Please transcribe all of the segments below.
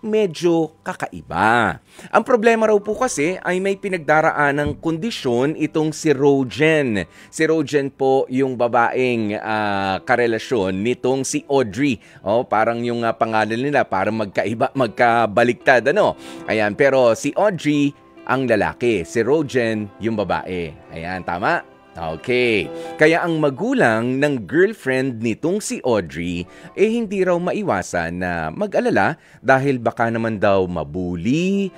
medyo kakaiba. Ang problema raw po kasi ay may pinagdaraan ng kondisyon itong si Rojen. Si Rojen po yung babaeng karelasyon nitong si Audrey. Parang yung pangalan nila parang magkaiba, magkabaliktad ano. Ayan, pero si Audrey ang lalaki, si Rojen yung babae. Ayan, tama? Okay. Kaya ang magulang ng girlfriend nitong si Audrey hindi raw maiwasan na mag-alala dahil baka naman daw mabuli,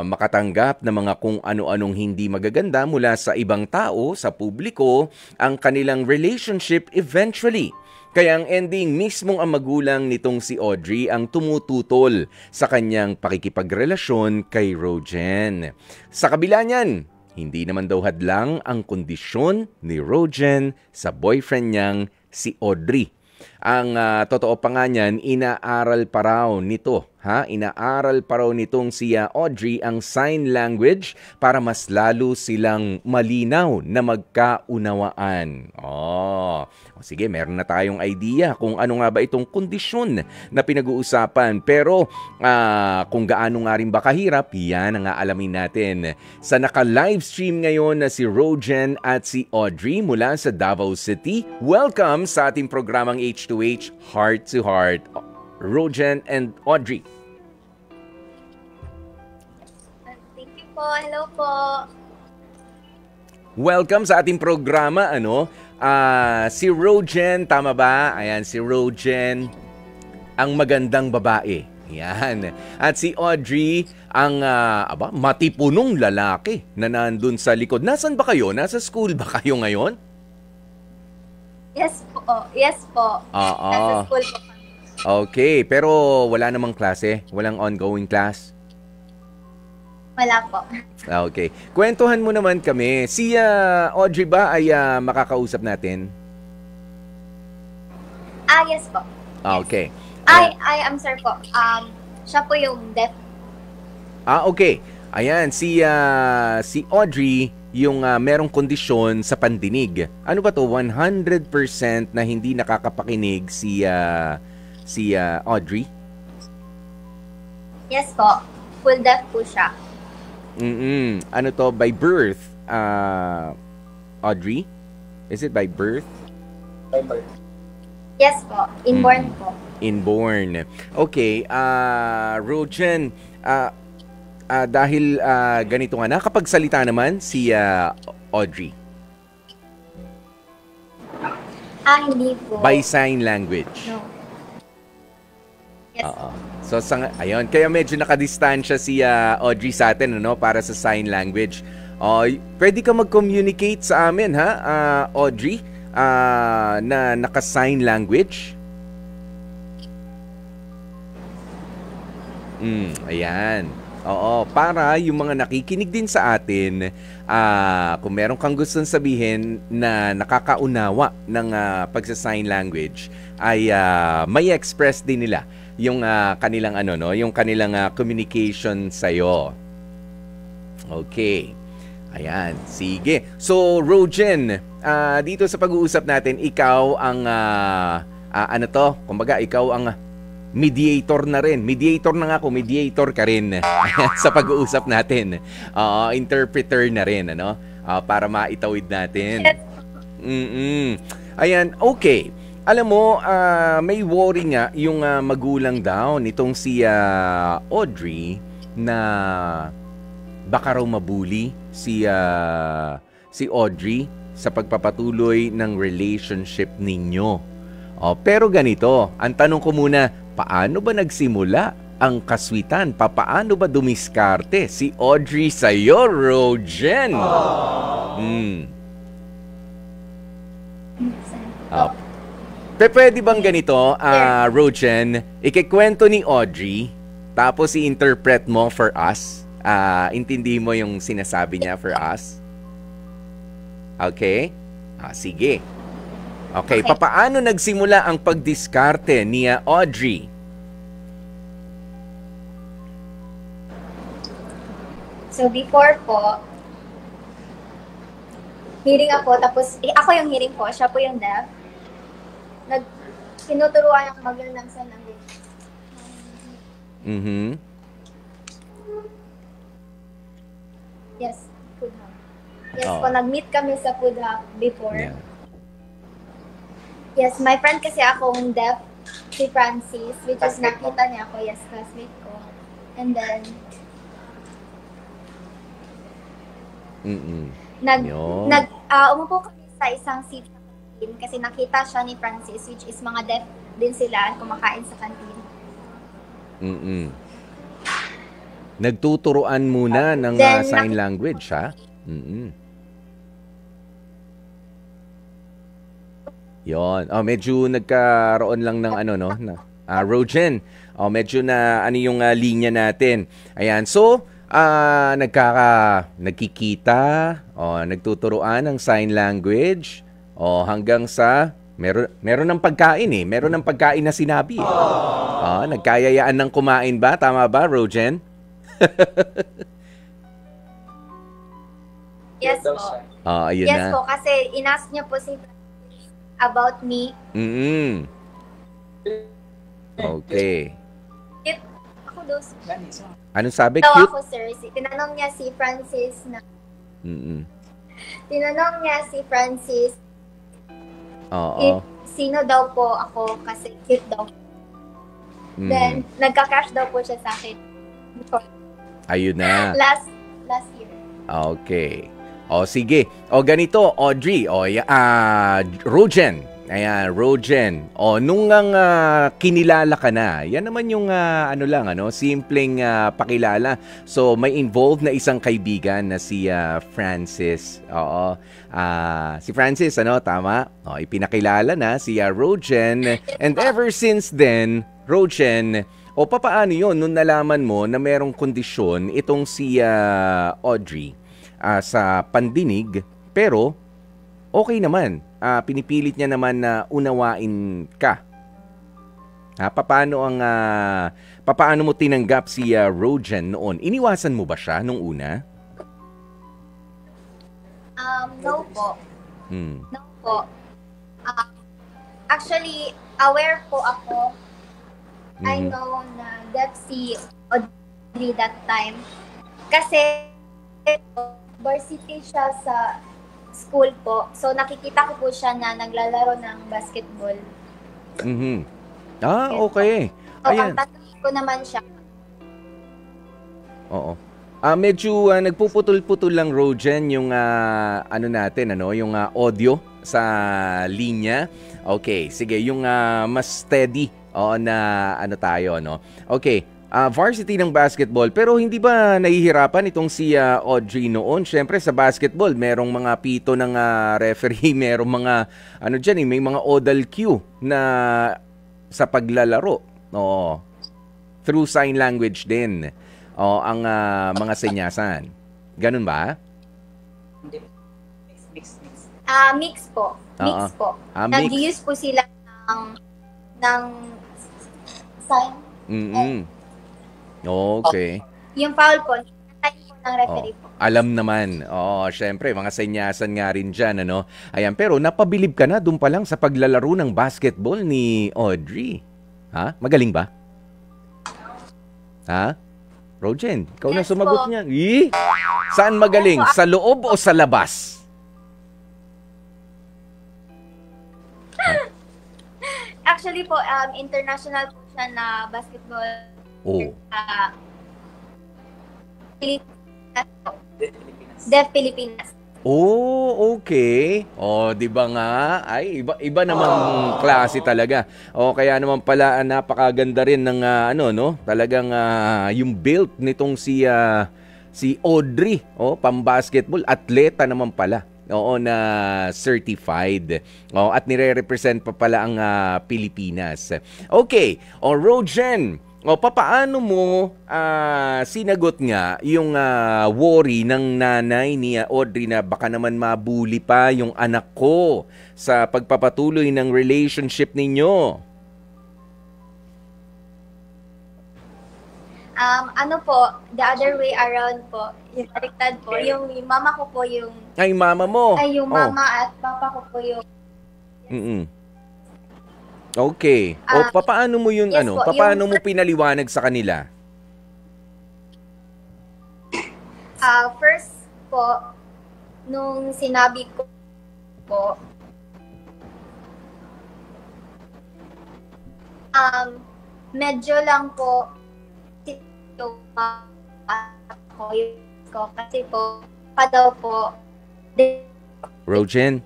makatanggap ng mga kung ano-anong hindi magaganda mula sa ibang tao, sa publiko, ang kanilang relationship eventually. Kaya ang ending, mismong ang magulang nitong si Audrey ang tumututol sa kanyang pakikipagrelasyon kay Rojen. Sa kabila niyan, hindi naman daw hadlang ang kondisyon ni Rojen sa boyfriend niyang si Audrey. Ang totoo pa nga niyan, inaaral pa raw nito. Inaaral pa raw nitong si Audrey ang sign language para mas lalo silang malinaw na magkaunawaan. Sige, meron na tayong idea kung ano nga ba itong kondisyon na pinag-uusapan. Pero kung gaano nga rin ba kahirap, yan ang aalamin natin sa naka-livestream ngayon na si Rojen at si Audrey mula sa Davao City. Welcome sa ating programang H2H Heart to Heart. Rojen and Audrey. Thank you po. Hello po. Welcome sa ating programa, si Rojen, tama ba? Ayan, si Rojen, ang magandang babae. Yan. At si Audrey, ang matipunong lalaki na nandun sa likod. Nasaan ba kayo? Nasa school ba kayo ngayon? Yes po. Yes po. Nasa school po. Okay, pero wala namang klase? Walang ongoing class? Wala po. Okay. Kwentuhan mo naman kami. Si Audrey ba ay makakausap natin? Yes po. Okay. I am sir po. Siya po yung deaf. Okay. Ayan, si Audrey yung merong kondisyon sa pandinig. Ano ba to? 100% na hindi nakakapakinig si Audrey? Yes po. Full deaf po siya. Ano to? By birth? Audrey? Is it by birth? By birth. Yes po. Inborn po. Inborn. Okay. Rojen, dahil ganito nga, nakapagsalita naman si Audrey? Hindi po. By sign language? No. Yes. So, ayun, kaya medyo nakadistansya si Audrey sa atin, para sa sign language. Pwede ka mag-communicate sa amin, Audrey, na naka-sign language? Ayan. Oo, para yung mga nakikinig din sa atin, kung meron kang gustong sabihin na nakakaunawa ng pagsa-sign language, ay may express din nila yung kanilang yung kanilang communication sa iyo. Okay. Ayan, sige. So, Rojen, dito sa pag-uusap natin, ikaw ang kumbaga ikaw ang mediator na rin. Mediator na nga ako, mediator ka rin sa pag-uusap natin. Interpreter na rin, para maitawid natin. Ayan, okay. Alam mo, may worry nga yung magulang daw nitong si Audrey na baka raw mabuli si Audrey sa pagpapatuloy ng relationship ninyo. Pero ganito, ang tanong ko muna, paano ba nagsimula ang kaswitan? Paano ba dumiskarte si Audrey sa'yo, Rojen? Pwede bang ganito, Rojen, ikikwento ni Audrey, tapos i-interpret mo for us? Intindi mo yung sinasabi niya for us? Okay? Sige. Okay, papaano nagsimula ang pagdiskarte ni Audrey? So before po, hearing ako, tapos ako yung hearing po, siya po yung deaf. Tinuturuan ako mag-learn ng sign language. Mhm. Yes, food hub. Yes po, Oo. nag-meet kami sa food hub before. Yeah. Yes, my friend kasi akong deaf, si Francis, which is Classmate mo? nakita niya ako, yes, classmate ko. And then, Mm. Yun. umupo kami sa isang seat sa canteen kasi nakita siya ni Francis, which is mga deaf din sila, kumakain sa canteen. Mm. Nagtuturuan muna ng Then, sign language, ha? Mm. Yon. Oh, medyo nagkaroon lang ng ano, no? Rogen. Oh, medyo na ano yung linya natin. Ayan. So, nagkikita, nagtuturuan ng sign language, hanggang sa meron ng pagkain eh. Meron ng pagkain na sinabi eh. Nagkayayaan ng kumain ba? Tama ba, Rogen? Yes po. Ayun Yes na. po, kasi inask niya po si Francis about me. Mm. Okay. Ako dos. Anong sabi? So Cute? ako, sir, tinanong niya si Francis na, Mm. tinanong niya si Francis Oo. if sino daw po ako kasi cute daw. Mm. Then, nagka-crush daw po siya sa akin. Ayun na. Last year. Okay. Sige. Ganito, Audrey. Rogen. Ayan, Rogen. Nung kinilala ka na, yan naman yung simpleng pakilala. So, may involved na isang kaibigan na si Francis. Oo. Si Francis, tama? Ipinakilala na si Rogen. And ever since then, Rogen, papaano yun nung nalaman mo na merong kondisyon itong si Audrey sa pandinig, pero okay naman. Pinipilit niya naman na unawain ka. Papaano mo tinanggap si Rogen noon? Iniwasan mo ba siya nung una? No po. Hmm. No po. Actually, aware po ako. I know na deaf si Audrey that time. Kasi, varsity siya sa school po. So, nakikita ko po siya na naglalaro ng basketball. Mhm. Okay. So, Ayan. ang tatanungin ko naman siya. Oo. Medyo nagpuputol-putol lang, Rogen, yung yung audio sa linya. Okay, sige, yung mas steady na tayo, no? Okay, varsity ng basketball, pero hindi ba nahihirapan itong si Audrey noon? Syempre sa basketball, merong mga pito ng referee, merong mga may mga odal cue na sa paglalaro. Through sign language din. Ang mga senyasan. Ganun ba? Mix po. Mix po. Mix. Nag-use po sila ng sign. Okay. Yung foul po, time po ng referee po. Alam naman. Syempre, mga senyasan nga rin dyan, Ayan, pero napabilib ka na doon pa lang sa paglalaro ng basketball ni Audrey. Ha? Magaling ba? Ha? Rogen, ikaw na Yes sumagot po. niya. Saan magaling? Yes po. Sa loob o sa labas? Actually po, international po siya na basketball. Pilipinas po. Def Pilipinas. Okay. Di ba nga? Ay, iba namang klase talaga. Kaya naman pala napakaganda rin ng talagang yung build nitong si Audrey, pambasketball, atleta naman pala. Na certified. At nire-represent pa pala ang Pilipinas. Okay. Rogen, papaano mo sinagot nga yung worry ng nanay ni Audrey na baka naman mabuli pa yung anak ko sa pagpapatuloy ng relationship ninyo? The other way around po, yung baliktad po, yung mama ko po yung... Ay, mama mo? Ay, yung mama at papa ko po yung... Okay. Papaano mo yun, Yes po, papaano yung- mo pinaliwanag sa kanila? First po, nung sinabi ko po, medyo lang po yung ko kasi po, pa daw po, Rojen,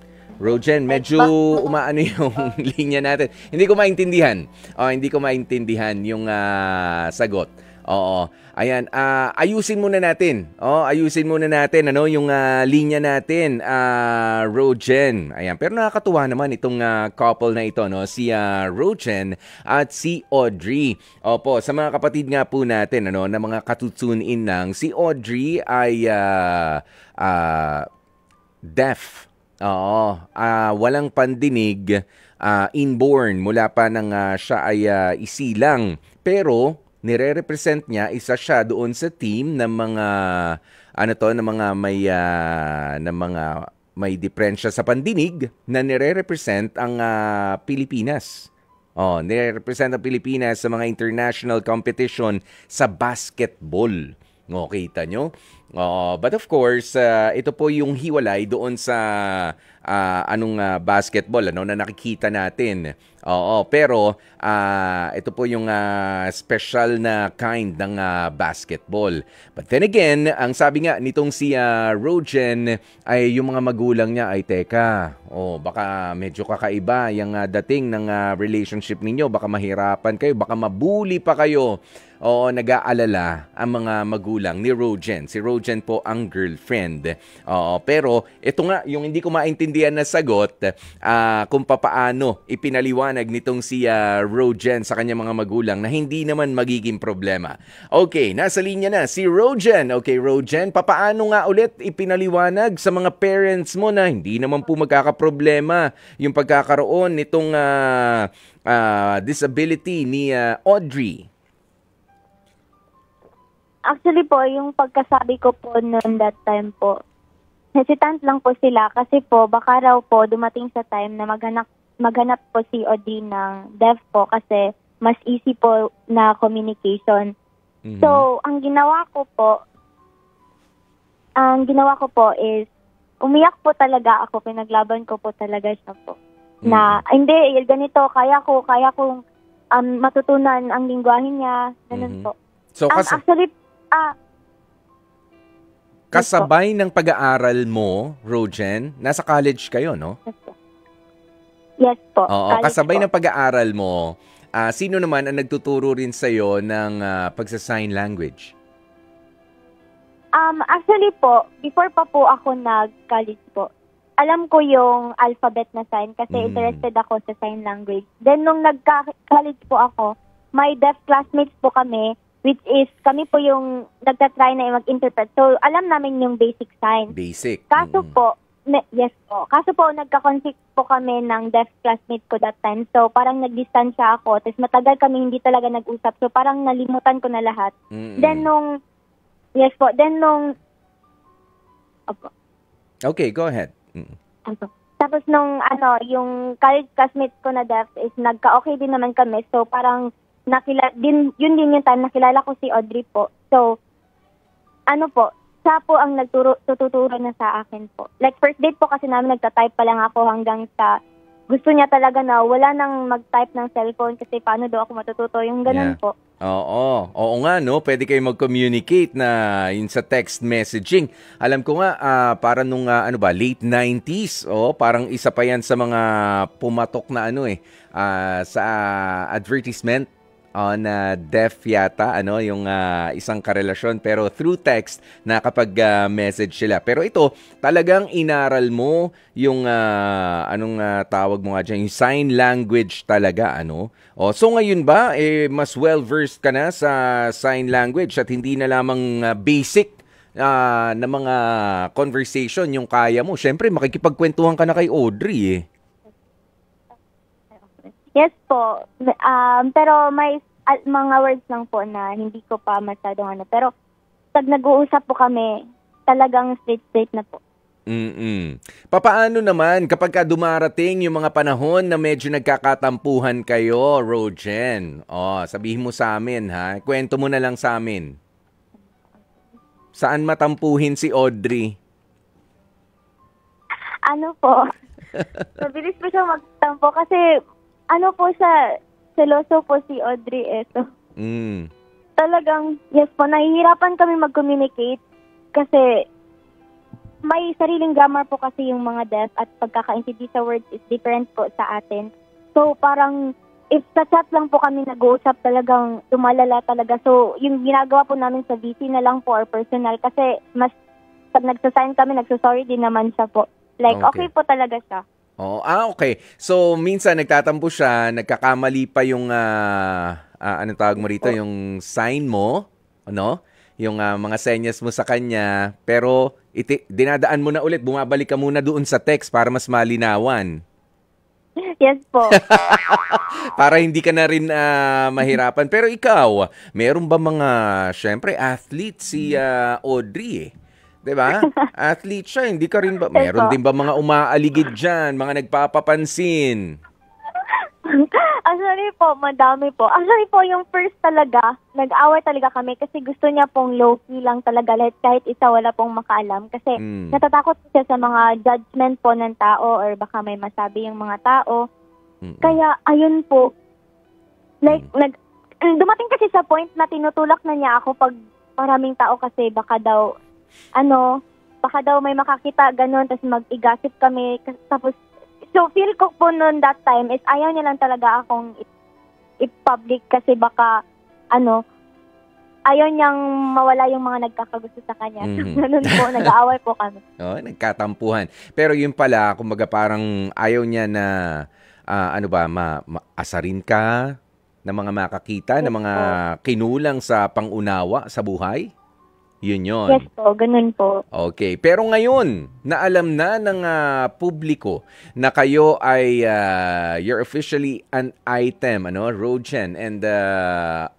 medyo umaano yung linya natin. Hindi ko maintindihan. Hindi ko maintindihan yung sagot. Oo. Ayan, ayusin muna natin. Ayusin muna natin yung linya natin, Rojen. Ayan, pero nakakatuwa naman itong couple na ito, no, si Rojen at si Audrey. Opo, sa mga kapatid nga po natin, na mga katutune-in lang, si Audrey ay deaf. Oo, walang pandinig, inborn mula pa nang siya ay isilang. Pero nire-represent niya, isa siya doon sa team ng mga ng mga may diferensya sa pandinig na nire-represent ang Pilipinas. Nire-represent ang Pilipinas sa mga international competition sa basketball. Kita nyo? But of course, ito po yung hiwalay doon sa basketball na nakikita natin. Pero ito po yung special na kind ng basketball. But then again, ang sabi nga nitong si Rojen ay yung mga magulang niya ay teka, baka medyo kakaiba yung dating ng relationship ninyo, baka mahirapan kayo, baka mabuli pa kayo. Nag-aalala ang mga magulang ni Rojen. Si Rojen po ang girlfriend. Pero ito nga, yung hindi ko maintindihan na sagot kung papaano ipinaliwanag nitong si Rojen sa kanyang mga magulang na hindi naman magiging problema. Okay, nasa linya na si Rojen. Okay, Rojen, papaano nga ulit ipinaliwanag sa mga parents mo na hindi naman po magkakaproblema yung pagkakaroon nitong disability ni Audrey? Actually po, yung pagkasabi ko po noon that time po, hesitant lang po sila kasi po baka raw po dumating sa time na maghanap po si Audrey ng deaf po kasi mas easy po na communication. Mm-hmm. So, ang ginawa ko po is umiyak po talaga ako, pinaglaban ko po talaga siya po. Mm-hmm. Na hindi, ganito, kaya kong matutunan ang lingwahe niya, ganun po. So, actually, kasabay ng pag-aaral mo, Rojen, nasa college kayo, no? Yes po. Kasabay ng pag-aaral mo, sino naman ang nagtuturo rin sa'yo ng pagsa-sign language? Actually po, before pa po ako nag-college po, alam ko yung alphabet na sign kasi interested ako sa sign language. Then nung nagka-college po ako, may deaf classmates po kami, which is kami po yung nagtatry na mag-interpret. So, alam namin yung basic sign. Basic. Kaso po, yes po. Kaso po, nagka-conflict po kami ng deaf classmate ko that time. So, parang nag-distansya ako. Tapos matagal kami hindi talaga nag-usap. So, parang nalimutan ko na lahat. Then nung, Okay, go ahead. Tapos nung, yung college classmates ko na deaf is nagka-okay din naman kami. So, parang, yun din yung time nakilala ko si Audrey po. So, siya po ang tututuro na sa akin po. Like, first date po kasi namin nagta-type pa lang ako hanggang sa gusto niya talaga na wala nang mag-type ng cellphone kasi paano daw ako matututo. Yung ganun po. Oo nga, no? Pwede kayo mag-communicate na yun sa text messaging. Alam ko nga, para nung, late 90s, parang isa pa yan sa mga pumatok na sa advertisement on deaf yata yung isang karelasyon pero through text nakapag-message sila. Pero ito talagang inaral mo yung tawag mo nga dyan, yung sign language talaga so ngayon ba mas well versed ka na sa sign language at hindi na lamang basic na mga conversation yung kaya mo? Syempre makikipagkwentuhan ka na kay Audrey Yes po. Pero may mga words lang po na hindi ko pa masyadong Pero pag nag-uusap po kami, talagang straight na po. Papaano naman kapag dumarating yung mga panahon na medyo nagkakatampuhan kayo, Rojen? Sabihin mo sa amin, ha? Kwento mo na lang sa amin. Saan matampuhin si Audrey? Ano po, mabilis po siya magtampo kasi ano po siya, seloso po si Audrey eto. Talagang, yes po, nahihirapan kami mag-communicate kasi may sariling grammar po kasi yung mga deaf at pagkakaintindi sa words is different po sa atin. So parang if sa chat lang po kami nag-uusap, talagang tumalala talaga. So yung ginagawa po namin sa VC na lang po or personal kasi mas pag nagsasign kami, nagsasorry din naman siya po. Like, okay po talaga siya. Oh, okay. So, minsan nagtatampo siya, nagkakamali pa yung, anong tawag mo rito, yung sign mo, ano? Yung mga senyas mo sa kanya, pero dinadaan mo na ulit, bumabalik ka muna doon sa text para mas malinawan. Yes po. Para hindi ka na rin mahirapan. Pero ikaw, meron ba mga, syempre, athlete si Audrey eh? 'Di ba? Athlete siya, hindi ka rin ba? Meron din ba mga umaaligid diyan, mga nagpapapansin? Actually po, madami po. Actually po, yung first talaga, nag-away talaga kami kasi gusto niya pong low-key lang talaga kahit isa wala pong makaalam. Kasi natatakot siya sa mga judgment po ng tao or baka may masabi yung mga tao. Kaya, ayun po, like, dumating kasi sa point na tinutulak na niya ako pag maraming tao kasi baka daw may makakita, ganun, tapos mag-igasip kami. Tapos, so feel ko po noon that time is ayaw niya lang talaga akong i-public kasi baka, ayaw niyang mawala yung mga nagkakagusto sa kanya. So, ganun po, nag-aaway po kami. Oh, nagkatampuhan. Pero yun pala, kumbaga parang ayaw niya na, maasarin ka ng mga makakita, ng mga kinulang sa pangunawa sa buhay? Yun yun. Yes po, ganun po. Okay. Pero ngayon, naalam na ng publiko na kayo ay you're officially an item, Rojen and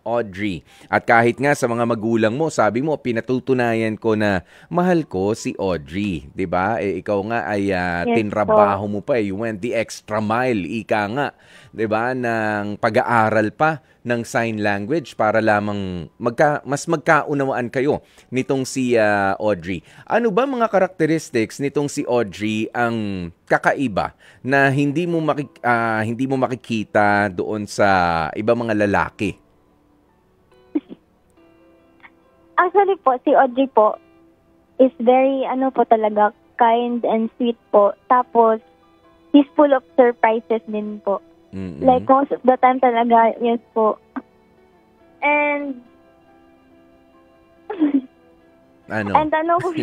Audrey. At kahit nga sa mga magulang mo, sabi mo, pinatutunayan ko na mahal ko si Audrey. 'Di ba? Ikaw nga ay tinrabaho mo pa. You went the extra mile, ika nga. 'Di ba? Ng pag-aaral pa ng sign language para lamang mas magkaunawaan kayo nitong si Audrey. Ano ba mga characteristics nitong si Audrey ang kakaiba na hindi mo makikita doon sa iba mga lalaki? Actually po, si Audrey po is very, talaga, kind and sweet po. Tapos, he's full of surprises din po. Like, most of the time talaga, yes po. And, po,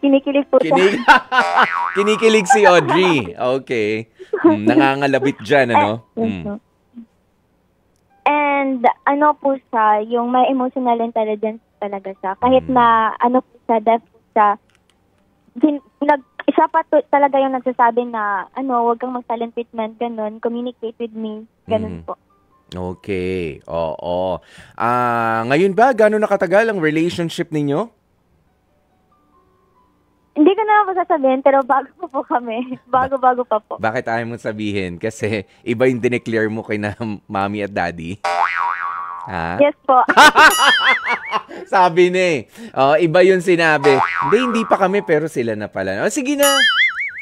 kinikilig po siya. Kinikilig si Audrey. Okay. Nangangalabit dyan, Yes, And, po siya, yung may emotional intelligence talaga siya. Kahit na, po siya, deaf po siya, isa pa talaga yung nagsasabi na, huwag kang mag-silent treatment, ganun, communicate with me, ganun po. Okay, oo. Ngayon ba, gano'n nakatagal ang relationship ninyo? Hindi ko na po sasabihin, pero bago pa po kami. Bago pa po. Bakit ayaw mong sabihin? Kasi iba yung dineclare mo kay na mommy at daddy. Ha? Yes po. Sabi ni, iba yung sinabi. Hindi pa kami, pero sila na pala. Sige na.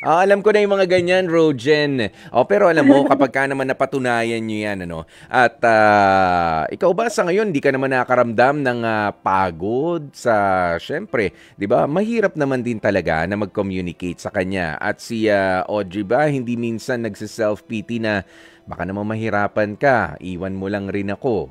Alam ko na yung mga ganyan, Rojen. Pero alam mo, kapag ka naman napatunayan nyo yan, at ikaw ba sa ngayon, di ka naman nakaramdam ng pagod sa, syempre, di ba, mahirap naman din talaga na mag-communicate sa kanya. At si Audrey ba, hindi minsan nagsiself-pity na baka naman mahirapan ka, iwan mo lang rin ako.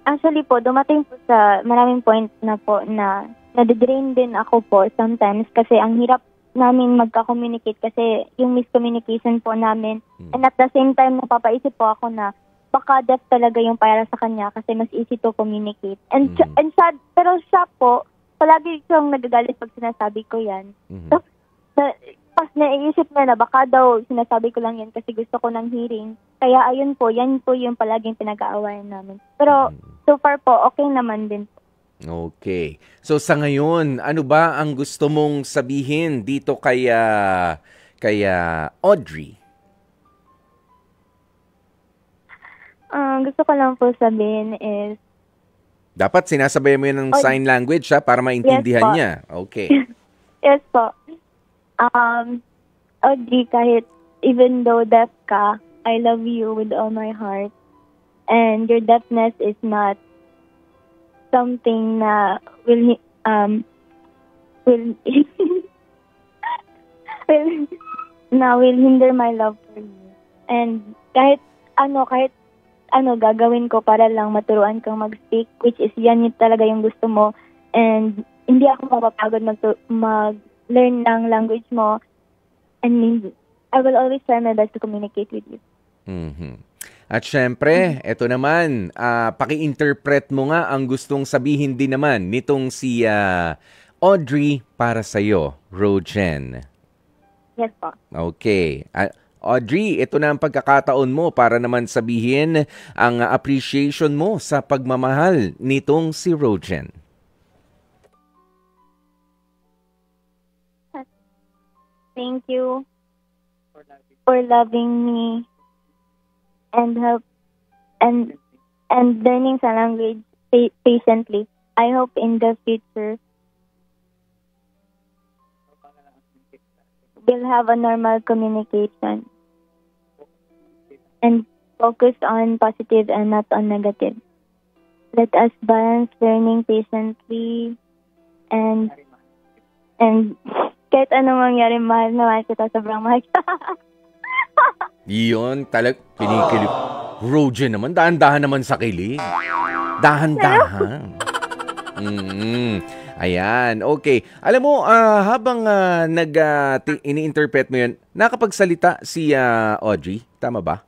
Actually po, dumating po sa maraming point na po na nadidrain din ako po sometimes kasi ang hirap namin magka-communicate kasi yung miscommunication po namin. And at the same time, napapaisip po ako na baka deaf talaga yung para sa kanya kasi mas easy to communicate. And sad, pero siya po, palagi siyang nagagalit pag sinasabi ko yan. So, pas naiisip na baka daw sinasabi ko lang yan kasi gusto ko ng hearing. Kaya ayun po, yan po yung palaging pinag-aawayan namin. Pero so far po, okay naman din po. Okay. So sa ngayon, ano ba ang gusto mong sabihin dito kay Audrey? Gusto ko lang po sabihin is Dapat sinasabayan mo yun ng sign language para maintindihan po. niya. Okay. Yes po. Audrey, kahit even though deaf ka, I love you with all my heart. And your deafness is not something na will will hinder my love for you. And kahit ano gagawin ko para lang maturuan kang mag-speak, which is yan yung talaga yung gusto mo. And hindi ako mapapagod mag-learn ng language mo. And I will always try my best to communicate with you. At syempre, eto naman, paki-interpret mo nga ang gustong sabihin din naman nitong si Audrey para sa'yo, Rojen. Yes po. Okay. Audrey, ito na ang pagkakataon mo para naman sabihin ang appreciation mo sa pagmamahal nitong si Rojen. Thank you for loving me and learning sa language patiently. I hope in the future we'll have a normal communication and focus on positive and not on negative. Let us balance learning patiently and kahit anong mangyari, mahal naman kita, sobrang mahal kita. Yun, kinikilig. Rojen naman, dahan-dahan naman sa kilig. Dahan-dahan. Ayan, okay. Alam mo, habang ini-interpret mo yun, nakapagsalita si Audrey, tama ba?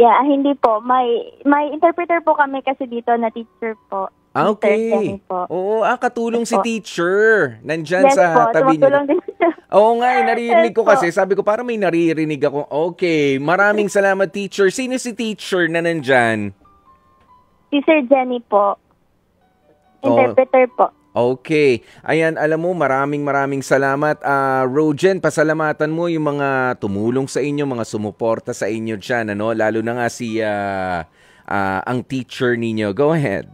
Yeah, hindi po. May interpreter po kami kasi dito na teacher po. Okay. Oo, katulong si teacher. Nandyan sa tabi niya. Oo nga, naririnig ko kasi. Sabi ko, parang may naririnig ako. Okay, maraming salamat, teacher. Sino si teacher na nandyan? Si Sir Jenny po. Interpreter po. Okay. Ayan, alam mo, maraming salamat. Rojen, pasalamatan mo yung mga tumulong sa inyo, mga sumuporta sa inyo dyan, ano? Lalo na nga si ang teacher ninyo. Go ahead.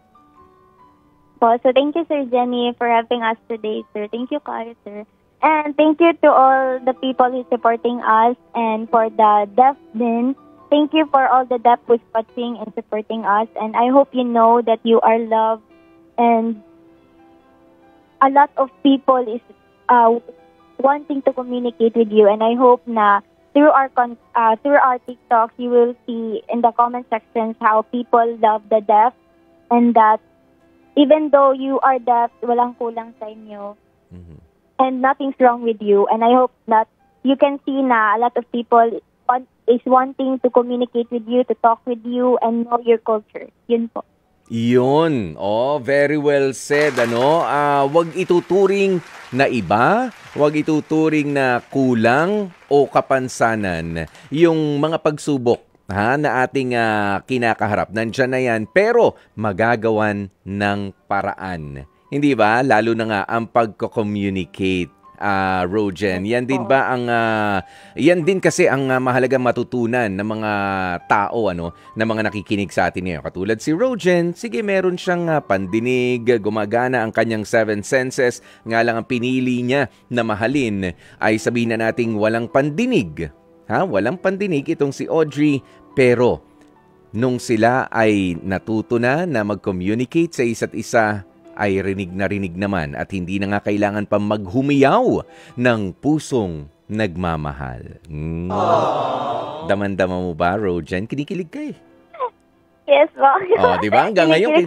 So thank you, Sir Jenny, for having us today, sir. Thank you, Kyle, sir. And thank you to all the people who's supporting us, and for the deaf din. Thank you for all the deaf who's watching and supporting us. And I hope you know that you are loved, and a lot of people is wanting to communicate with you. And I hope na through our TikToks, you will see in the comment sections how people love the deaf, and that even though you are deaf, walang kulang sa inyo. And nothing's wrong with you. And I hope that you can see na a lot of people is wanting to communicate with you, to talk with you, and know your culture. Yun po. Yun. Very well said, ano? Wag ituturing na iba, wag ituturing na kulang o kapansanan yung mga pagsubok na ating kinakaharap. Nandiyan na yan, pero magagawan ng paraan. Hindi ba? Lalo na nga ang pagko-communicate, Rojen. Yan din ba ang yan din kasi ang mahalagang matutunan ng mga tao, ano, na mga nakikinig sa atin ngayon. Katulad si Rojen, sige, meron siyang pandinig, gumagana ang kanyang 7 senses, nga lang ang pinili niya na mahalin ay sabihin na nating walang pandinig. Walang pandinig itong si Audrey, pero nung sila ay natuto na mag-communicate sa isa't isa, ay rinig naman at hindi na nga kailangan pa maghumiyaw ng pusong nagmamahal. Daman-dama mo ba, Rojen? Kinikilig ka eh. Yes, po. Di ba? Hanggang ngayon,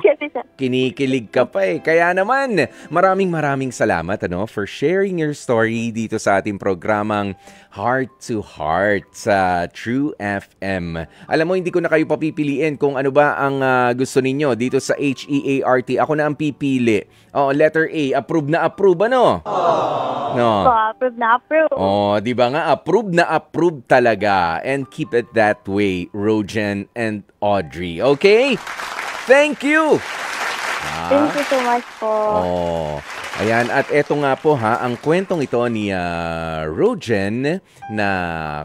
kinikilig ka pa eh. Kaya naman, maraming salamat for sharing your story dito sa ating programang Heart to Heart sa True FM. Alam mo, hindi ko na kayo papipiliin kung ano ba ang gusto ninyo dito sa HEART. Ako na ang pipili. Letter A, approve na approve, ano? No. Approve na approve. Di ba nga? Approve na approve talaga. And keep it that way, Rojen and Audrey. Okay? Thank you! Thank you so much po. Oh. Ayan, at eto nga po ang kwentong ito ni Rogen na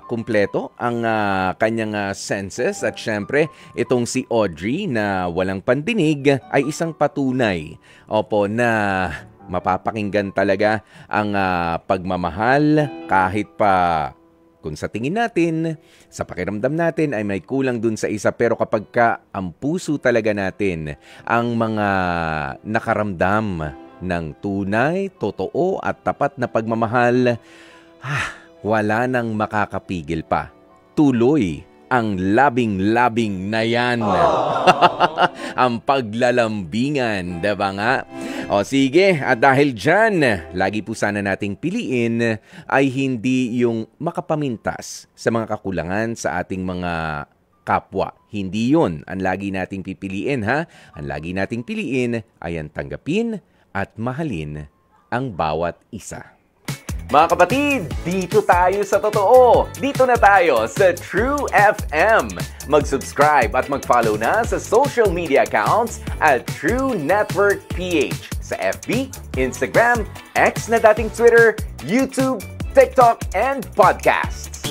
kumpleto ang kanyang senses at syempre itong si Audrey na walang pandinig ay isang patunay na mapapakinggan talaga ang pagmamahal kahit pa kung sa tingin natin, sa pakiramdam natin ay may kulang dun sa isa, pero kapag ang puso talaga natin ang mga nakaramdam ng tunay, totoo at tapat na pagmamahal, wala nang makakapigil pa. Tuloy ang labing-labing na yan. Ang paglalambingan, diba nga? O sige, at dahil dyan, lagi po sana nating piliin ay hindi yung makapamintas sa mga kakulangan sa ating mga kapwa. Hindi yun ang lagi nating pipiliin, ha? Ang lagi nating piliin ay ang tanggapin at mahalin ang bawat isa. Mga kapatid, dito tayo sa totoo. Dito na tayo sa True FM. Mag-subscribe at mag-follow na sa social media accounts at True Network PH sa FB, Instagram, X na dating Twitter, YouTube, TikTok, and podcasts.